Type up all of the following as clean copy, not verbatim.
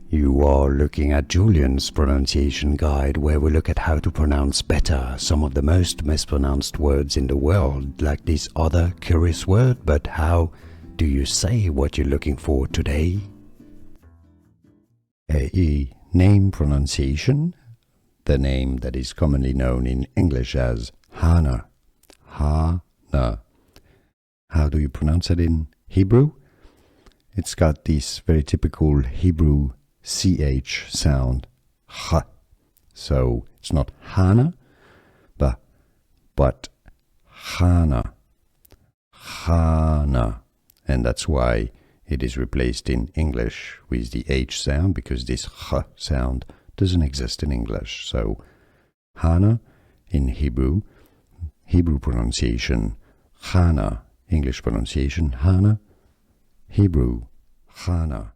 You are looking at Julian's pronunciation guide, where we look at how to pronounce better some of the most mispronounced words in the world, like this other curious word. But how do you say what you're looking for today? A. Name pronunciation. The name that is commonly known in English as Hannah. Hannah. How do you pronounce it in Hebrew? It's got this very typical Hebrew CH sound, H. So it's not Hannah, but Hannah. Hannah. And that's why it is replaced in English with the H sound, because this H sound doesn't exist in English. So Hannah in Hebrew, Hebrew pronunciation Hannah, English pronunciation Hannah, Hebrew Hannah.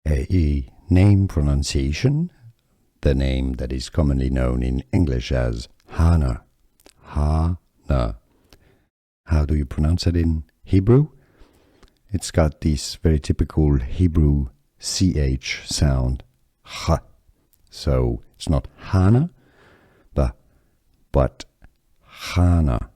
A. Name pronunciation. The name that is commonly known in English as Hannah. Hannah. How do you pronounce it in Hebrew? It's got this very typical Hebrew CH sound, H. So it's not Hannah, but Hannah.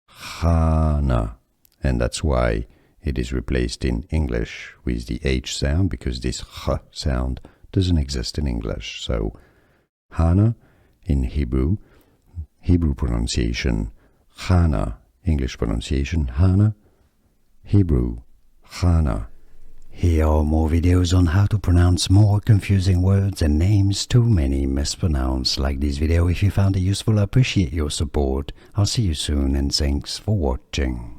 Hannah. And that's why it is replaced in English with the H sound, because this H sound doesn't exist in English. So Hannah in Hebrew, Hebrew pronunciation Hannah, English pronunciation Hannah, Hebrew Hannah. Here are more videos on how to pronounce more confusing words and names too many mispronounced. Like this video if you found it useful. I appreciate your support. I'll see you soon, and thanks for watching.